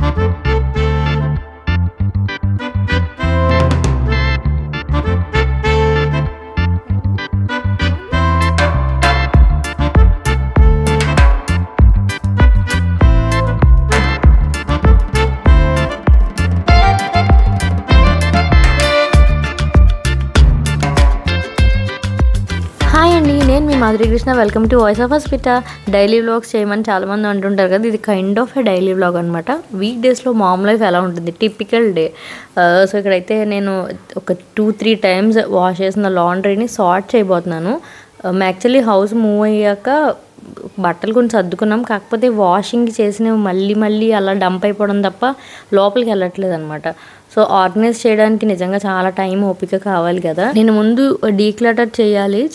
Hi అండి, నేను మీ Madhuri Krishna. Welcome to voice of హాస్పిటా. డైలీ వ్లాగ్స్ చేయమని చాలామంది అంటుంటారు కదా, ఇది kind of a daily vlog అనమాట. వీక్ డేస్లో మామ్ లైఫ్ ఎలా ఉంటుంది, టిపికల్ డే. సో ఇక్కడైతే నేను ఒక 2-3 టైమ్స్ వాష్ చేసిన లాండ్రీని సార్ట్ చేయబోతున్నాను. యాక్చువల్లీ హౌస్ మూవ్ అయ్యాక బట్టలు కొంచెం సర్దుకున్నాం, కాకపోతే వాషింగ్ చేసినవి మళ్ళీ అలా డంప్ అయిపోవడం తప్ప లోపలికి వెళ్ళట్లేదు అనమాట. సో ఆర్గనైజ్ చేయడానికి నిజంగా చాలా టైం ఓపిక కావాలి కదా. నేను ముందు డీక్లటర్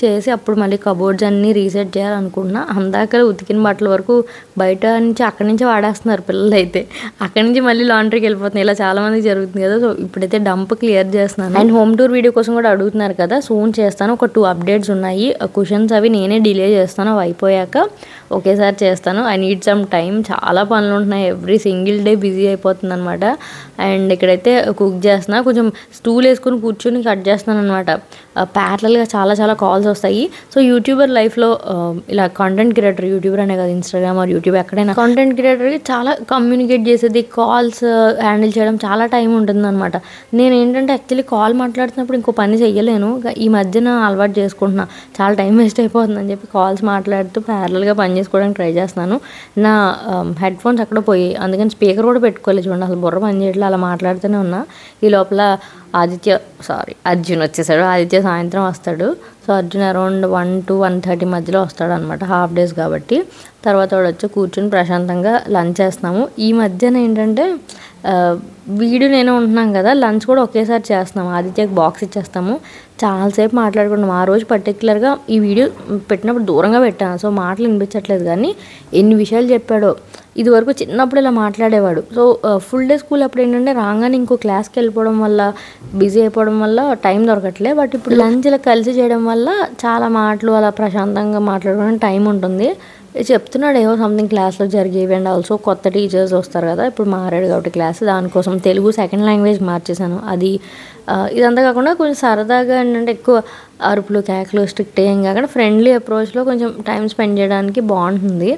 చేసి అప్పుడు మళ్ళీ కబోర్డ్స్ అన్నీ రీసెట్ చేయాలనుకుంటున్నా. అందాక ఉతికిన బట్టల వరకు బయట నుంచి అక్కడి నుంచి వాడేస్తున్నారు పిల్లలు అయితే, అక్కడి నుంచి మళ్ళీ లాండ్రీకి వెళ్ళిపోతున్నాయి. ఇలా చాలా మందికి జరుగుతుంది కదా. సో ఇప్పుడైతే డంప్ క్లియర్ చేస్తున్నాను. అండ్ హోమ్ టూర్ వీడియో కోసం కూడా అడుగుతున్నారు కదా, సూన్ చేస్తాను. ఒక 2 అప్డేట్స్ ఉన్నాయి. కుషన్స్ అవి నేనే డిలే చేస్తాను, అవి అయిపోయాక ఒకేసారి చేస్తాను. ఐ నీడ్ సమ్ టైం, చాలా పనులు ఉంటున్నాయి. ఎవ్రీ సింగిల్ డే బిజీ అయిపోతుంది అనమాట. అండ్ ఇక్కడైతే కుక్ చేస్తున్నా, కొంచెం స్టూల్ వేసుకుని కూర్చొని కట్ చేస్తున్నాను అనమాట. ప్యారలల్గా చాలా కాల్స్ వస్తాయి. సో యూట్యూబర్ లైఫ్లో ఇలా కాంటెంట్ క్రియేటర్, యూట్యూబర్ అనే కదా, ఇన్స్టాగ్రామ్ ఆర్ యూట్యూబ్ ఎక్కడైనా కాంటెంట్ క్రియేటర్కి చాలా కమ్యూనికేట్ చేసేది, కాల్స్ హ్యాండిల్ చేయడం చాలా టైం ఉంటుంది అనమాట. నేను ఏంటంటే యాక్చువల్లీ కాల్ మాట్లాడుతున్నప్పుడు ఇంకో పని చెయ్యలేను. ఈ మధ్యన అలవాటు చేసుకుంటున్నా, చాలా టైం వేస్ట్ అయిపోతుందని చెప్పి కాల్స్ మాట్లాడుతూ ప్యారలల్గా పని చేసుకోవడానికి ట్రై చేస్తున్నాను. నా హెడ్ ఫోన్స్ అక్కడ పోయి, అందుకని స్పీకర్ కూడా పెట్టుకోలేదు. చూడండి, అసలు బుర్ర పని చేయట్లేదు, అలా మాట్లాడుతూనే ఉన్నా. ఈ లోపల అర్జున్ వచ్చేసాడు. ఆదిత్య సాయంత్రం వస్తాడు. సో అర్జున్ అరౌండ్ 1 to 1:30 మధ్యలో వస్తాడు అనమాట, హాఫ్ డేస్ కాబట్టి. తర్వాత వాడు వచ్చి కూర్చొని ప్రశాంతంగా లంచ్ చేస్తున్నాము. ఈ మధ్యన ఏంటంటే వీడు నేను ఉంటున్నాం కదా, లంచ్ కూడా ఒకేసారి చేస్తున్నాము. ఆదిత్యకి బాక్స్ ఇచ్చేస్తాము. చాలాసేపు మాట్లాడుకున్నాం. ఆ రోజు పర్టికులర్గా ఈ వీడియో పెట్టినప్పుడు దూరంగా పెట్టాను, సో మాటలు వినిపించట్లేదు. కానీ ఎన్ని విషయాలు చెప్పాడో. ఇది వరకు చిన్నప్పుడు ఇలా మాట్లాడేవాడు. సో ఫుల్ డే స్కూల్ అప్పుడు ఏంటంటే రాగానే ఇంకో క్లాస్కి వెళ్ళిపోవడం వల్ల, బిజీ అయిపోవడం వల్ల టైం దొరకట్లేదు. బట్ ఇప్పుడు లంచ్ ఇలా కలిసి చేయడం వల్ల చాలా మాటలు అలా ప్రశాంతంగా మాట్లాడుకోవడానికి టైం ఉంటుంది. చెప్తున్నాడు ఏవో సంథింగ్ క్లాస్లో జరిగేవి. అండ్ ఆల్సో కొత్త టీచర్స్ వస్తారు కదా, ఇప్పుడు మారాడు కాబట్టి క్లాస్, దానికోసం తెలుగు సెకండ్ లాంగ్వేజ్ మార్చేశాను. అది ఇదంతా కాకుండా కొంచెం సరదాగా ఏంటంటే ఎక్కువ అరుపులు కేకలు స్ట్రిక్ట్ ఏం కాకుండా ఫ్రెండ్లీ అప్రోచ్లో కొంచెం టైం స్పెండ్ చేయడానికి బాగుంటుంది.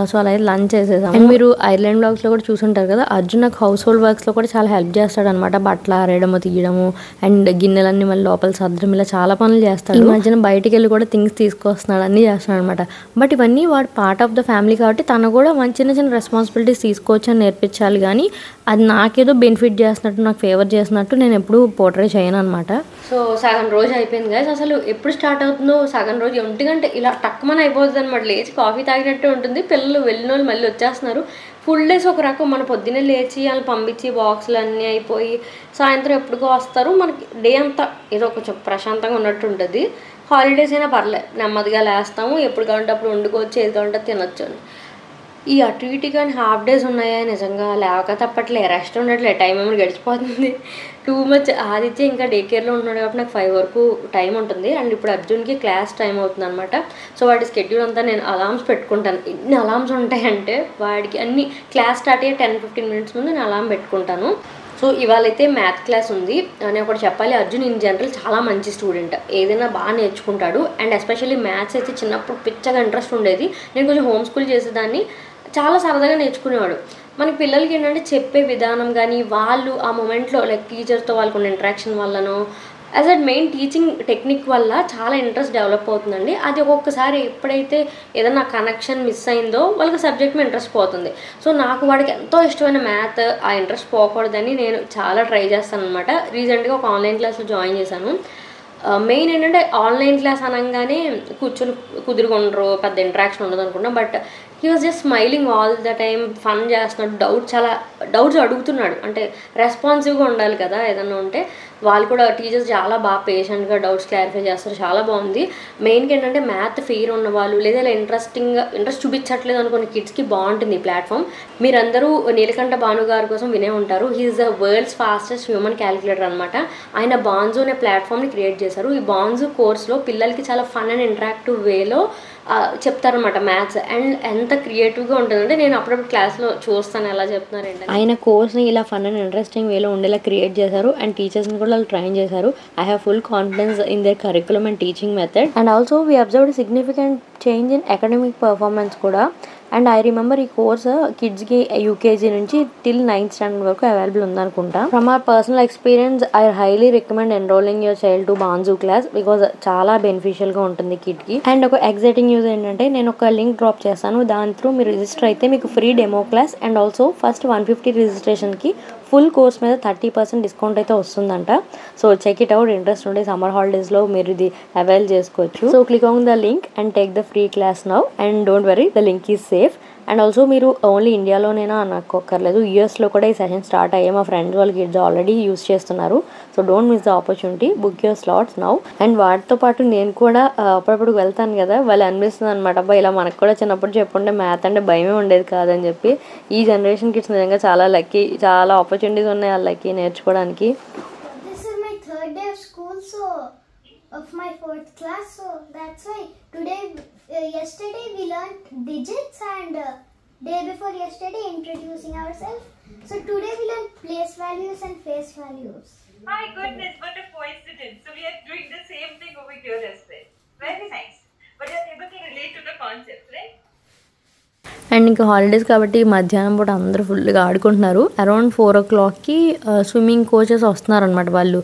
సో అలా లంచ్ చేసేసాము. అండ్ మీరు ఐర్లాండ్ బ్లాగ్స్లో కూడా చూసుంటారు కదా, అర్జున్ నాకు హౌస్ హోల్డ్ వర్క్స్లో కూడా చాలా హెల్ప్ చేస్తాడు అనమాట. బట్టలు ఆరేయడము, తీయడము, అండ్ గిన్నెలన్నీ మళ్ళీ లోపల సర్దడం, ఇలా చాలా పనులు చేస్తాడు. ఈ మధ్యన బయటికి వెళ్ళి కూడా థింగ్స్ తీసుకొస్తున్నాడు, అన్నీ చేస్తున్నాడు అనమాట. బట్ ఇవన్నీ వాడు పార్ట్ ఆఫ్ ద ఫ్యామిలీ కాబట్టి తను కూడా చిన్న రెస్పాన్సిబిలిటీస్ తీసుకోవచ్చు అని నేర్పించాలి. కానీ అది నాకేదో బెనిఫిట్ చేస్తున్నట్టు, నాకు ఫేవర్ చేస్తున్నట్టు నేను ఎప్పుడు పోర్ట్రే చేయను అనమాట. సో సగం రోజు అయిపోయింది గైస్. అసలు ఎప్పుడు స్టార్ట్ అవుతుందో సగం రోజు 1 గంట ఇలా టక్కుమని అయిపోతుంది అనమాట. లేచి కాఫీ తాగినట్టు ఉంటుంది. పిల్లలు వెళ్ళిన వాళ్ళు మళ్ళీ వచ్చేస్తున్నారు. ఫుల్ డేస్ ఒక రకం, మన పొద్దున్నే లేచి వాళ్ళు పంపించి బాక్సులు అన్నీ అయిపోయి సాయంత్రం ఎప్పుడుకో వస్తారు. మనకి డే అంతా ఏదో కొంచెం ప్రశాంతంగా ఉన్నట్టు ఉంటుంది. హాలిడేస్ అయినా పర్లేదు, నెమ్మదిగా లేస్తాము, ఎప్పుడు కావాలంటే అప్పుడు వండుకోవచ్చు, ఏది కావాలంటే తినొచ్చు అని. ఈ అటు ఇటు కానీ హాఫ్ డేస్ ఉన్నాయా, నిజంగా లేవక తప్పట్లే, రెస్ట్ ఉండట్లే, టైం ఏమైనా గడిచిపోతుంది టూ మచ్. ఆదిత్య ఇంకా డే కేర్లో ఉంటున్నాడు కాబట్టి నాకు 5 వరకు టైం ఉంటుంది. అండ్ ఇప్పుడు అర్జున్కి క్లాస్ టైం అవుతుంది అనమాట. సో వాడి స్కెడ్యూల్ అంతా నేను అలామ్స్ పెట్టుకుంటాను. ఎన్ని అలామ్స్ ఉంటాయంటే వాడికి అన్ని క్లాస్ స్టార్ట్ అయ్యే 10-15 minutes ముందు నేను అలాం పెట్టుకుంటాను. సో ఇవాళైతే మ్యాథ్ క్లాస్ ఉంది. నేను ఒకటి చెప్పాలి, అర్జున్ ఇన్ జనరల్ చాలా మంచి స్టూడెంట్, ఏదైనా బాగా నేర్చుకుంటాడు. అండ్ ఎస్పెషల్లీ మ్యాథ్స్ అయితే చిన్నప్పుడు పిచ్చగా ఇంట్రెస్ట్ ఉండేది. నేను కొంచెం హోమ్ స్కూల్ చేసేదాన్ని, చాలా సరదాగా నేర్చుకునేవాడు. మనకి పిల్లలకి ఏంటంటే చెప్పే విధానం కానీ, వాళ్ళు ఆ మూమెంట్లో లైక్ టీచర్తో వాళ్ళకు ఉన్న ఇంటరాక్షన్ వల్లనో, as a main teaching technique వల్ల చాలా ఇంట్రెస్ట్ డెవలప్ అవుతుందండి. అది ఒక్కొక్కసారి ఎప్పుడైతే ఏదైనా కనెక్షన్ మిస్ అయిందో వాళ్ళకి సబ్జెక్ట్ మీద ఇంట్రెస్ట్ పోతుంది. సో నాకు వాడికి ఎంతో ఇష్టమైన మ్యాథ్, ఆ ఇంట్రెస్ట్ పోకూడదని నేను చాలా ట్రై చేస్తాను అనమాట. రీసెంట్గా ఒక ఆన్లైన్ క్లాస్లో జాయిన్ చేశాను. మెయిన్ ఏంటంటే ఆన్లైన్ క్లాస్ అనగానే కూర్చొని కుదురుకుండరు, పెద్ద ఇంటరాక్షన్ ఉండదు అనుకున్నాం. But he was just smiling all the time, fun చేస్తున్నాడు, చాలా డౌట్స్ అడుగుతున్నాడు. అంటే రెస్పాన్సివ్గా ఉండాలి కదా ఏదన్నా ఉంటే. వాళ్ళు కూడా టీచర్స్ చాలా బాగా పేషెంట్గా డౌట్స్ క్లారిఫై చేస్తారు, చాలా బాగుంది. మెయిన్గా ఏంటంటే మ్యాథ్ ఫెయిర్ ఉన్న వాళ్ళు లేదా ఇలా ఇంట్రెస్ట్ చూపించట్లేదు అనుకున్న కిడ్స్కి బాగుంటుంది ఈ ప్లాట్ఫామ్. మీరందరూ నీలకంఠ భాను గారి కోసం వినే ఉంటారు. He's the world's fastest human calculator అనమాట. ఆయన బాన్జో అనే ప్లాట్ఫామ్ని క్రియేట్ చేశారు. ఈ బాన్జో కోర్స్లో పిల్లలకి చాలా ఫన్ అండ్ ఇంటరాక్టివ్ వేలో చెప్తారనమాట మ్యాథ్స్. అండ్ ఎంత క్రియేటివ్గా ఉంటుందంటే నేను అప్పుడప్పుడు క్లాస్లో చూస్తాను ఎలా చెప్తున్నారంటే. ఆయన కోర్స్ని ఇలా ఫన్ అండ్ ఇంట్రెస్టింగ్ వేలో ఉండేలా క్రియేట్ చేశారు అండ్ టీచర్స్ని కూడా వాళ్ళు ట్రైన్ చేశారు. I have full confidence in their curriculum and teaching method. And also we observed significant change in academic performance కూడా. అండ్ ఐ రిమెంబర్ ఈ కోర్స్ కిడ్స్కి యూకేజీ నుంచి టిల్ 9th స్టాండర్డ్ వరకు అవైలబుల్ ఉందనుకుంటా. From our personal experience I highly recommend enrolling your child to banjo class because చాలా బెనిఫిషియల్గా ఉంటుంది కిడ్కి. అండ్ ఒక ఎగ్జైటింగ్ న్యూస్ ఏంటంటే నేను ఒక లింక్ డ్రాప్ చేస్తాను, దాని త్రూ మీరు రిజిస్టర్ అయితే మీకు free demo class and also first 150 రిజిస్ట్రేషన్కి ఫుల్ కోర్స్ మీద 30% డిస్కౌంట్ అయితే వస్తుందంట. So check it out. Interest ఉంటే సమ్మర్ హాలిడేస్లో మీరు ఇది అవైల్ చేసుకోవచ్చు. So click on the link and take the free class now and don't worry the link is safe. And also మీరు ఓన్లీ ఇండియాలోనేనా అనుకోకర్లేదు, యూఎస్లో కూడా ఈ సెషన్ స్టార్ట్ అయ్యాయి. మా ఫ్రెండ్స్ వాళ్ళ కిడ్స్ ఆల్రెడీ యూస్ చేస్తున్నారు. So don't miss the opportunity, book your slots now. And వాటితో పాటు నేను కూడా అప్పుడప్పుడు వెళ్తాను కదా, వాళ్ళు అనిపిస్తుంది అనమాట, అబ్బా ఇలా మనకు కూడా చిన్నప్పుడు చెప్పుంటే మ్యాథ్ అంటే భయమే ఉండేది కాదని చెప్పి. ఈ జనరేషన్ కిడ్స్ నిజంగా చాలా లక్కీ, చాలా ఆపర్చునిటీస్ ఉన్నాయి వాళ్ళకి నేర్చుకోవడానికి. Of my 4th class, so that's why yesterday we learned digits and day before yesterday introducing ourselves. So today we learned place values and face values. My goodness, what a coincidence. So we are doing the same thing over here as well. Very nice. But you are able to relate to the concept, right? And ఇంకా holidays కాబట్టి మధ్యాహ్నం పూట అందరూ ఫుల్గా ఆడుకుంటున్నారు. Around 4 o'clockకి swimming coaches వస్తున్నారనమాట. వాళ్ళు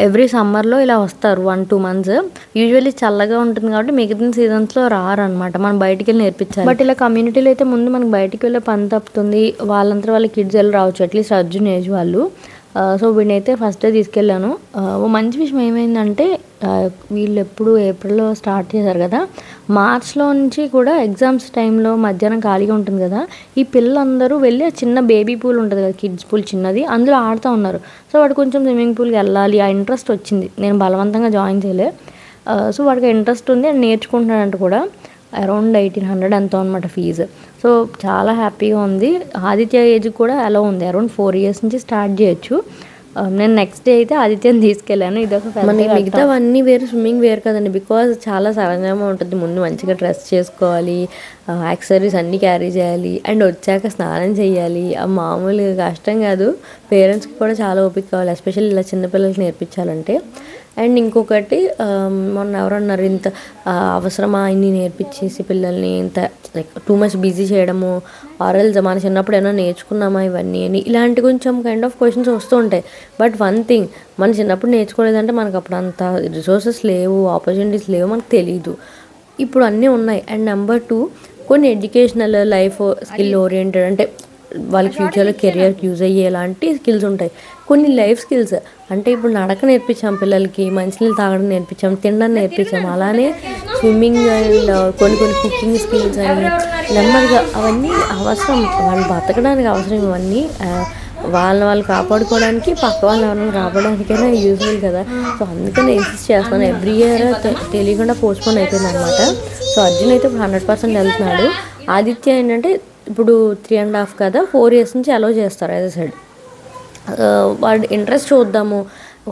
ఎవ్రీ సమ్మర్లో ఇలా వస్తారు 1-2 months. యూజువల్లీ చల్లగా ఉంటుంది కాబట్టి మిగతా సీజన్స్లో రారనమాట, మనం బయటికి వెళ్ళి నేర్పించాలి. బట్ ఇలా కమ్యూనిటీలో అయితే ముందు మనకి బయటికి వెళ్ళే పని తప్పుతుంది, వాళ్ళంతా వాళ్ళ కిడ్స్ వెళ్ళి రావచ్చు, అట్లీస్ట్ అర్జున్ ఏజ్ వాళ్ళు. సో వీడినైతే ఫస్ట్ డే తీసుకెళ్ళాను. ఓ మంచి విషయం ఏమైందంటే వీళ్ళు ఎప్పుడు ఏప్రిల్లో స్టార్ట్ చేశారు కదా, మార్చ్లో నుంచి కూడా ఎగ్జామ్స్ టైంలో మధ్యాహ్నం ఖాళీగా ఉంటుంది కదా, ఈ పిల్లలందరూ వెళ్ళి చిన్న బేబీ పూల్ ఉంటుంది కదా, కిడ్స్ పూల్ చిన్నది, అందులో ఆడుతూ ఉన్నారు. సో వాడు కొంచెం స్విమ్మింగ్ పూల్కి వెళ్ళాలి, ఆ ఇంట్రెస్ట్ వచ్చింది. నేను బలవంతంగా జాయిన్ చేయలే. సో వాడికి ఇంట్రెస్ట్ ఉంది అండ్ నేర్చుకుంటున్నాడంట కూడా. అరౌండ్ 1800 ఎంతో అనమాట ఫీజు. సో చాలా హ్యాపీగా ఉంది. ఆదిత్య ఏజ్ కూడా అలా ఉంది, అరౌండ్ 4 years నుంచి స్టార్ట్ చేయొచ్చు. నేను నెక్స్ట్ డే అయితే ఆదిత్యని తీసుకెళ్ళాను. ఇదొక మిగతావన్నీ వేరు, స్విమ్మింగ్ వేరు కదండి, బికాజ్ చాలా సరళంగా ఉంటుంది. ముందు మంచిగా డ్రెస్ చేసుకోవాలి, యాక్సెసరీస్ అన్నీ క్యారీ చేయాలి, అండ్ వచ్చాక స్నానం చేయాలి. మామూలుగా కష్టం కాదు. పేరెంట్స్కి కూడా చాలా ఓపిక కావాలి, ఎస్పెషల్లీ ఇలా చిన్నపిల్లలకి నేర్పించాలంటే. అండ్ ఇంకొకటి మొన్న ఎవరన్నారు, ఇంత అవసరమా ఇన్ని నేర్పించేసి పిల్లల్ని ఇంత లైక్ టూ మచ్ బిజీ చేయడము, ఆర్ఎల్స్ మన చిన్నప్పుడు ఏమైనా నేర్చుకున్నామా ఇవన్నీ అని, ఇలాంటి కొంచెం కైండ్ ఆఫ్ క్వశ్చన్స్ వస్తూ ఉంటాయి. బట్ వన్ థింగ్, మన చిన్నప్పుడు నేర్చుకోలేదంటే మనకు అప్పుడు అంత రిసోర్సెస్ లేవు, ఆపర్చునిటీస్ లేవు, మనకు తెలీదు. ఇప్పుడు అన్నీ ఉన్నాయి. అండ్ నెంబర్ 2, కొన్ని ఎడ్యుకేషనల్ లైఫ్ స్కిల్ ఓరియంటెడ్, అంటే వాళ్ళకి ఫ్యూచర్లో కెరియర్కి యూజ్ అయ్యేలాంటి స్కిల్స్ ఉంటాయి. కొన్ని లైఫ్ స్కిల్స్ అంటే ఇప్పుడు నడక నేర్పించాం పిల్లలకి, మంచినీళ్ళు తాగడం నేర్పించాం, తినడం నేర్పించాం, అలానే స్విమ్మింగ్ అండ్ కొన్ని కుకింగ్ స్కిల్స్ అని నెమ్మదిగా అవన్నీ అవసరం, వాళ్ళు బతకడానికి అవసరం. ఇవన్నీ వాళ్ళు కాపాడుకోవడానికి, పక్క వాళ్ళు ఎవరైనా కాపాడడానికైనా యూజ్ఫుల్ కదా. సో అందుకని ఇన్సిస్ట్ చేస్తాను. ఎవ్రీ ఇయర్ తెలియకుండా పోస్ట్పోన్ అయిపోయింది అనమాట. సో అర్జున్ అయితే ఇప్పుడు 100% వెళ్తున్నాడు. ఆదిత్య ఏంటంటే ఇప్పుడు 3.5 కదా, 4 years నుంచి అలౌ చేస్తారు యాజ్ ఎ సైడ్. వాడి ఇంట్రెస్ట్ చూద్దాము.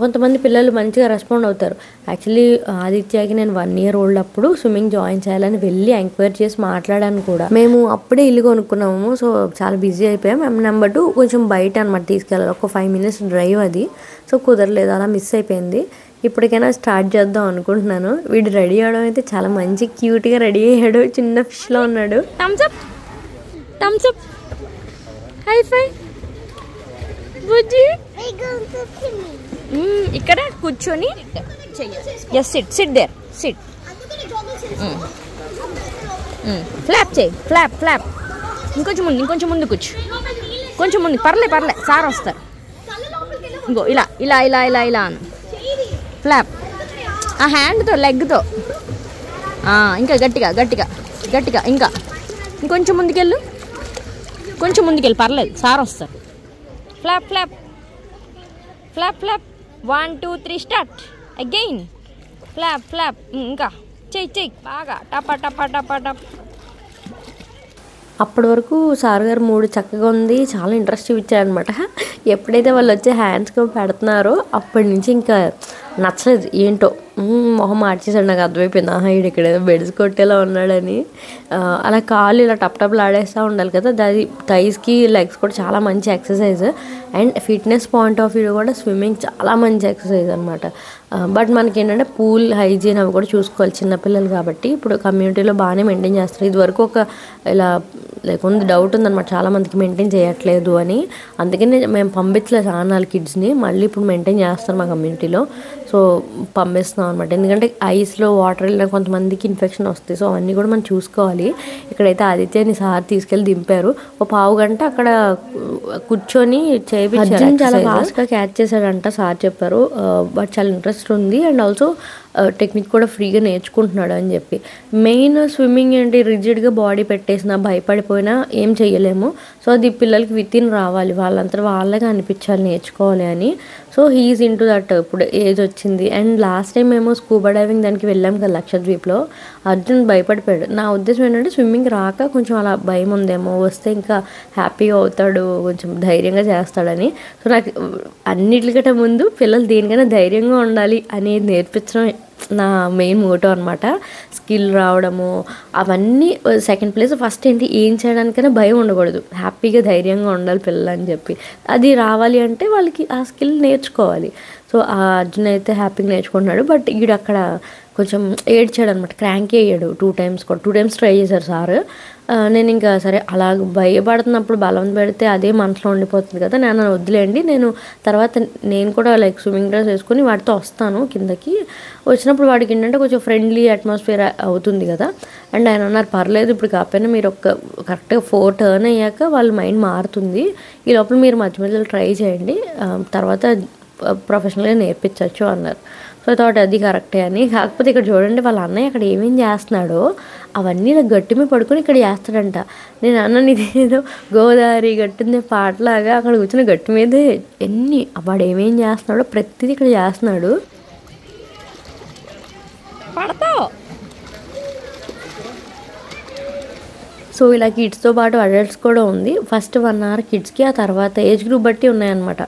కొంతమంది పిల్లలు మంచిగా రెస్పాండ్ అవుతారు. యాక్చువల్లీ ఆదిత్యకి నేను 1 year old అప్పుడు స్విమ్మింగ్ జాయిన్ చేయాలని వెళ్ళి ఎంక్వైరీ చేసి మాట్లాడాను కూడా. మేము అప్పుడే ఇల్లు కొనుక్కున్నాము, సో చాలా బిజీ అయిపోయాం. నెంబర్ 2 కొంచెం బయట అనమాట తీసుకెళ్ళాలి, ఒక 5 minutes డ్రైవ్ అది. సో కుదరలేదు, అలా మిస్ అయిపోయింది. ఇప్పటికైనా స్టార్ట్ చేద్దాం అనుకుంటున్నాను. వీడు రెడీ అవడం అయితే చాలా మంచి క్యూట్గా రెడీ అయ్యాడు, చిన్న ఫిష్లో ఉన్నాడు. Thumbs up, high five Bujji. ఇక్కడ కూర్చొని just sit there, sit, flap చేయి, ఫ్లాప్. ఇంకొంచెం ముందు కూర్చో, కొంచెం ముందు, పర్లే సార్ వస్తారు. ఇంకో ఇలా అను, ఫ్లాప్, ఆ హ్యాండ్తో లెగ్తో, ఇంకా గట్టిగా ఇంకా ఇంకొంచెం ముందుకెళ్ళు, పర్లేదు, సార్ వస్తారు. Flop. 1 2 3 start again. Flop flop. ఇంకా చెయ్యి బాగా టపా టపా టపా టప్. అప్పటి వరకు సార్ గారు మూడు చక్కగా ఉంది, చాలా ఇంట్రెస్ట్ చూపించారనమాట. ఎప్పుడైతే వాళ్ళు వచ్చి హ్యాండ్స్గా పెడుతున్నారో అప్పటి నుంచి ఇంకా నచ్చలేదు. ఏంటో మొహం మార్చేసాడు. నాకు అర్థమైపోయింది, ఈడు ఇక్కడ ఏదో బెడ్స్ కొట్టేలా ఉన్నాడని. అలా కాళ్ళు ఇలా టప్ టప్లు ఆడేస్తూ ఉండాలి కదా, అది థైస్కి లెగ్స్ కూడా చాలా మంచి exercise. And fitness point of view కూడా స్విమ్మింగ్ చాలా మంచి ఎక్సర్సైజ్ అనమాట. బట్ మనకి ఏంటంటే పూల్ హైజీన్ అవి కూడా చూసుకోవాలి, చిన్నపిల్లలు కాబట్టి. ఇప్పుడు కమ్యూనిటీలో బాగానే మెయింటైన్ చేస్తారు. ఇదివరకు ఒక ఇలా ఉంది డౌట్ ఉందన్నమాట చాలామందికి మెయింటైన్ చేయట్లేదు అని. అందుకని మేము పంపించలేదు చాలా కిడ్స్ని, మళ్ళీ ఇప్పుడు మెయింటైన్ చేస్తారు మా కమ్యూనిటీలో. సో పంపిస్తున్నాం అనమాట. ఎందుకంటే ఐస్లో వాటర్ వెళ్ళినా కొంతమందికి ఇన్ఫెక్షన్ వస్తాయి. సో అవన్నీ కూడా మనం చూసుకోవాలి. ఇక్కడైతే ఆదిత్యని సార్ తీసుకెళ్ళి దింపారు. ఒక పావు గంట అక్కడ కూర్చొని చేయించారు. చాలా ఫాస్ట్గా క్యాచ్ చేశాడంట సార్ చెప్పారు. బట్ చాలా ఇంట్రెస్ట్ ఉంది. అండ్ ఆల్సో టెక్నిక్ కూడా ఫ్రీగా నేర్చుకుంటున్నాడు అని చెప్పి. మెయిన్ స్విమ్మింగ్ ఏంటి, రిజిడ్గా బాడీ పెట్టేసినా భయపడిపోయినా ఏం చెయ్యలేము. సో అది పిల్లలకి వితిన్ రావాలి, వాళ్ళంతా వాళ్ళగా అనిపించాలి నేర్చుకోవాలి అని. So he's into that. ఇప్పుడు ఏజ్ వచ్చింది. అండ్ లాస్ట్ టైం మేము స్కూబా డైవింగ్ దానికి వెళ్ళాం కదా లక్షద్వీప్లో, అర్జున్ భయపడిపోయాడు. నా ఉద్దేశం ఏంటంటే స్విమ్మింగ్ రాక కొంచెం అలా భయం ఉందేమో, వస్తే ఇంకా హ్యాపీగా అవుతాడు, కొంచెం ధైర్యంగా చేస్తాడని. సో నాకు అన్నిటికంటే ముందు పిల్లలు దేనికైనా ధైర్యంగా ఉండాలి అనేది నేర్పించడం నా మెయిన్ మోటో అనమాట. స్కిల్ రావడము అవన్నీ సెకండ్ ప్లేస్. ఫస్ట్ ఏంటి, ఏం చేయడానికైనా భయం ఉండకూడదు, హ్యాపీగా ధైర్యంగా ఉండాలి పిల్లలు అని చెప్పి. అది రావాలి అంటే వాళ్ళకి ఆ స్కిల్ నేర్చుకోవాలి. సో ఆ అర్జున్ అయితే హ్యాపీగా నేర్చుకుంటున్నాడు. బట్ ఈడు అక్కడ కొంచెం ఏడ్చాడు అనమాట, క్రాంకీ అయ్యాడు 2 times కూడా. 2 times ట్రై చేశారు సార్. నేను ఇంకా సరే అలా భయపడుతున్నప్పుడు బలం పెడితే అదే మనసులో ఉండిపోతుంది కదా, నేను వద్దులేండి, నేను తర్వాత నేను కూడా లైక్ స్విమ్మింగ్ డ్రెస్ వేసుకొని వాటితో వస్తాను కిందకి. వచ్చినప్పుడు వాడికి ఏంటంటే కొంచెం ఫ్రెండ్లీ అట్మాస్ఫియర్ అవుతుంది కదా. అండ్ ఆయన అన్నారు పర్లేదు ఇప్పుడు కాకపోయినా మీరు కరెక్ట్గా 4 turn అయ్యాక వాళ్ళ మైండ్ మారుతుంది, ఈ లోపల మీరు మధ్య మధ్యలో ట్రై చేయండి, తర్వాత ప్రొఫెషనల్గా నేర్పించవచ్చు అన్నారు. సో థాట్ అది కరెక్టే అని. కాకపోతే ఇక్కడ చూడండి వాళ్ళ అన్నయ్య అక్కడ ఏమేం చేస్తున్నాడో అవన్నీ నాకు గట్టి మీద పడుకొని ఇక్కడ చేస్తాడంట. నేను అన్నాను ఇదేదో గోదావరి గట్టింది పాటలాగా అక్కడ కూర్చుని గట్టి మీదే వాడు ఏమేం చేస్తున్నాడో ప్రతిదీ ఇక్కడ చేస్తున్నాడు. పడతావు. సో ఇలా కిడ్స్తో పాటు అడల్ట్స్ కూడా ఉంది. ఫస్ట్ 1 hour కిడ్స్కి, ఆ తర్వాత ఏజ్ గ్రూప్ బట్టి ఉన్నాయన్నమాట.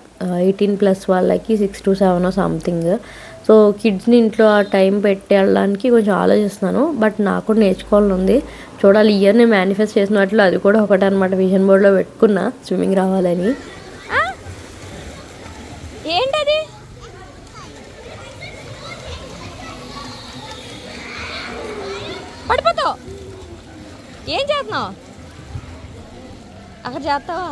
18+ వాళ్ళకి 6 to 7 సంథింగ్. సో కిడ్స్ని ఇంట్లో ఆ టైం పెట్టి వెళ్ళడానికి కొంచెం ఆలోచిస్తున్నాను. బట్ నాకు కూడా నేర్చుకోవాలని ఉంది. చూడాలి, ఇయర్ నేను మేనిఫెస్ట్ చేసిన వాటిలో అది కూడా ఒకటి అనమాట. విజన్ బోర్డ్లో పెట్టుకున్నా స్విమ్మింగ్ రావాలని. ఏంటది పడిపోతావు, ఏం చేస్తున్నావు అక్కడ, చేస్తావా?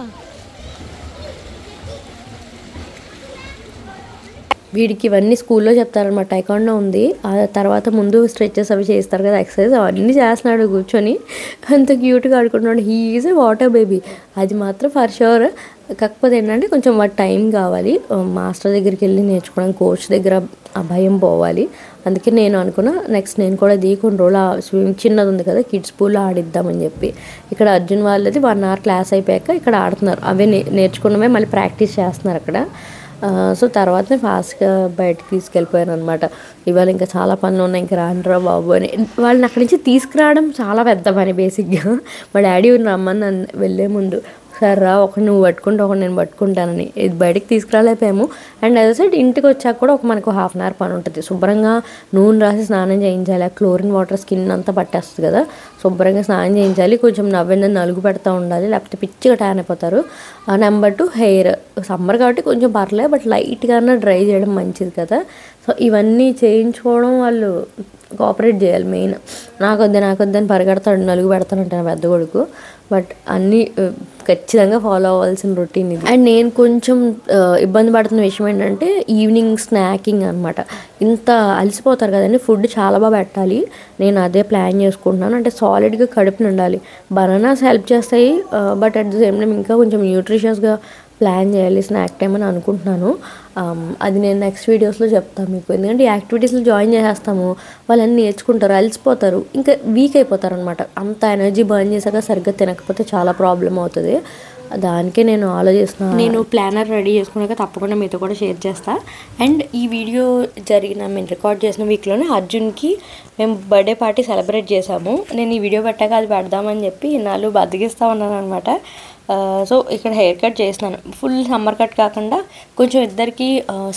వీడికి ఇవన్నీ స్కూల్లో చెప్తారనమాట. టైకాండో ఉంది, ఆ తర్వాత ముందు స్ట్రెచెస్ అవి చేస్తారు కదా ఎక్సర్సైజ్, అవన్నీ చేస్తున్నాడు కూర్చొని. అంత క్యూట్గా ఆడుకుంటున్నాడు. He is a water baby, అది మాత్రం ఫర్ షూర్. కాకపోతే ఏంటంటే కొంచెం వాటి టైం కావాలి, మాస్టర్ దగ్గరికి వెళ్ళి నేర్చుకోవడానికి, కోచ్ దగ్గర ఆ భయం పోవాలి. అందుకే నేను అనుకున్నా నెక్స్ట్ నేను కూడా కొన్ని రోజులు స్విమ్మింగ్ చిన్నది ఉంది కదా కిడ్స్ పూల్లో ఆడిద్దామని చెప్పి. ఇక్కడ అర్జున్ వాళ్ళది 1 hour క్లాస్ అయిపోయాక ఇక్కడ ఆడుతున్నారు. అవే నేర్చుకున్నవే మళ్ళీ ప్రాక్టీస్ చేస్తున్నారు అక్కడ. సో తర్వాతనే ఫాస్ట్గా బయటకు తీసుకెళ్ళిపోయాను అనమాట. ఇవాళ ఇంకా చాలా పనులు ఉన్నాయి, ఇంకా రానురా బాబు అని. వాళ్ళని అక్కడి నుంచి తీసుకురావడం చాలా పెద్ద పని బేసిక్గా. మా డాడీ రమ్మని నన్ను వెళ్ళే ముందు, సార్ రా, ఒకటి నువ్వు పట్టుకుంటే ఒకటి నేను పట్టుకుంటానని. ఇది బయటకు తీసుకురాలేకపోయాము. అండ్ అదే సైడ్ ఇంటికి వచ్చాక కూడా మనకు 1/2 hour పని ఉంటుంది. శుభ్రంగా నూనె రాసి స్నానం చేయించాలి. ఆ క్లోరిన్ వాటర్ స్కిన్ అంతా పట్టేస్తుంది కదా, శుభ్రంగా స్నానం చేయించాలి. కొంచెం నవ్విందని నలుగు పెడతా ఉండాలి, లేకపోతే పిచ్చిగా ట్యాన్ అయిపోతారు. Number 2 hair. సమ్మర్ కాబట్టి కొంచెం పర్లేదు, బట్ లైట్గానే డ్రై చేయడం మంచిది కదా. సో ఇవన్నీ చేయించుకోవడం వాళ్ళు కోఆపరేట్ చేయాలి మెయిన్. నాకొద్దని పరిగెడతాడు, నలుగు పెడతానంటే నా పెద్ద కొడుకు. బట్ అన్నీ ఖచ్చితంగా ఫాలో అవ్వాల్సిన రొటీన్ ఇది. అండ్ నేను కొంచెం ఇబ్బంది పడుతున్న విషయం ఏంటంటే ఈవినింగ్ స్నాకింగ్ అనమాట. ఇంత అలసిపోతారు కదండి, ఫుడ్ చాలా బాగా పెట్టాలి. నేను అదే ప్లాన్ చేసుకుంటున్నాను. అంటే సాలిడ్గా కడుపు నిండాలి. బనానాస్ హెల్ప్ చేస్తాయి, but at the same time ఇంకా కొంచెం న్యూట్రిషియస్గా ప్లాన్ చేయాలి స్నాక్ టైం అని అనుకుంటున్నాను. అది నేను నెక్స్ట్ వీడియోస్లో చెప్తాను మీకు. ఎందుకంటే ఈ యాక్టివిటీస్లో జాయిన్ చేసేస్తాము, వాళ్ళని నేర్చుకుంటారు, అలసిపోతారు, ఇంకా వీక్ అయిపోతారు అనమాట. అంత ఎనర్జీ బర్న్ చేశాక సరిగ్గా తినకపోతే చాలా ప్రాబ్లం అవుతుంది. దానికే నేను ఆలోచిస్తున్నాను. నేను ప్లానర్ రెడీ చేసుకున్నాక తప్పకుండా మీతో కూడా షేర్ చేస్తాను. అండ్ ఈ వీడియో మేము రికార్డ్ చేసిన వీక్లోనే అర్జున్కి మేము బర్త్డే పార్టీ సెలబ్రేట్ చేసాము. నేను ఈ వీడియో పెట్టాక అది పెడదామని చెప్పి నాలుగు బద్దగిస్తూ ఉన్నాను అనమాట. సో ఇక్కడ హెయిర్ కట్ చేసినాను. ఫుల్ సమ్మర్ కట్ కాకుండా కొంచెం ఇద్దరికి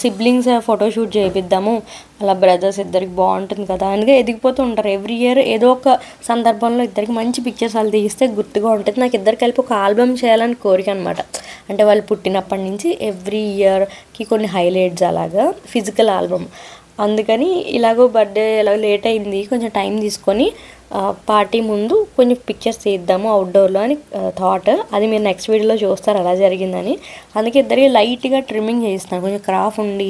సిబ్లింగ్స్ ఫోటోషూట్ చేయిద్దాము, అలా బ్రదర్స్ ఇద్దరికి బాగుంటుంది కదా అందుకే ఎదిగిపోతూ ఉంటారు. ఎవ్రీ ఇయర్ ఏదో ఒక సందర్భంలో ఇద్దరికి మంచి పిక్చర్స్ వాళ్ళు తీస్తే గుర్తుగా ఉంటుంది. నాకు ఇద్దరు కలిపి ఒక ఆల్బమ్ చేయాలని కోరిక అనమాట. అంటే వాళ్ళు పుట్టినప్పటి నుంచి ఎవ్రీ ఇయర్కి కొన్ని హైలైట్స్ అలాగా ఫిజికల్ ఆల్బమ్. అందుకని ఇలాగో బర్త్డే ఇలా లేట్ అయింది, కొంచెం టైం తీసుకొని పార్టీ ముందు కొంచెం పిక్చర్స్ తీద్దాము అవుట్డోర్లో అని థాట్. అది మీరు నెక్స్ట్ వీడియోలో చూస్తారు ఎలా జరిగిందని. అందుకే ఇద్దరికి లైట్గా ట్రిమ్మింగ్ చేయిస్తాను, కొంచెం క్రాఫ్ ఉండి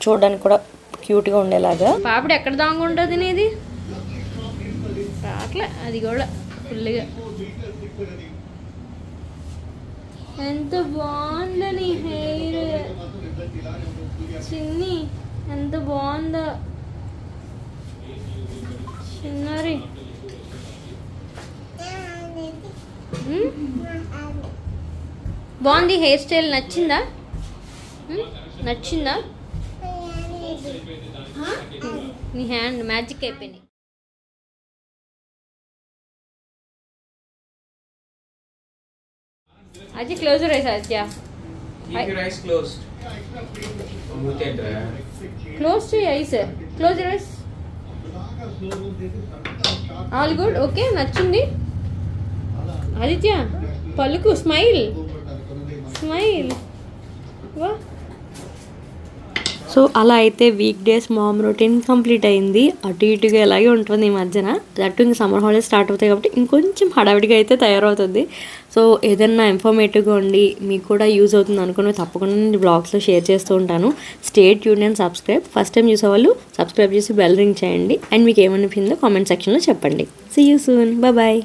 చూడడానికి కూడా క్యూట్గా ఉండేలాగా. పాపడు ఎక్కడ దాంగుంటుంది నీది రాట్లే, అది కూడా ఫుల్గా. ఎంత బాగుందో నీ హెయిర్ చిన్ని, ఎంత బాగుందో చిన్నారి. బాగుంది హెయిర్ స్టైల్, నచ్చిందా? నచ్చిందా? నీ హ్యాండ్ మ్యాజిక్ అయిపోయింది. అది క్లోజ్ రైస్ అద్యా. Keep your eyes closed. Close to your eyes. Close your eyes. All good. Okay. నచ్చింది. ఆదిత్య పలుకు, స్మైల్ స్మైల్. వా. సో అలా అయితే week days mom routine complete అయింది. అటు ఇటుగా ఎలాగే ఉంటుంది ఈ మధ్యన. దట్టు ఇంకా సమ్మర్ హాలిడేస్ స్టార్ట్ అవుతాయి కాబట్టి ఇంకొంచెం హడావిడిగా అయితే తయారవుతుంది. సో ఏదన్నా ఇన్ఫర్మేటివ్గా ఉండి మీకు కూడా యూజ్ అవుతుంది అనుకుని తప్పకుండా నేను బ్లాగ్స్లో షేర్ చేస్తూ ఉంటాను. Stay tune and subscribe. First time చూసేవాళ్ళు సబ్స్క్రైబ్ చేసి బెల్ రింగ్ చేయండి. అండ్ మీకు ఏమనిపించిందో కామెంట్ సెక్షన్లో చెప్పండి. See you soon. బాయ్.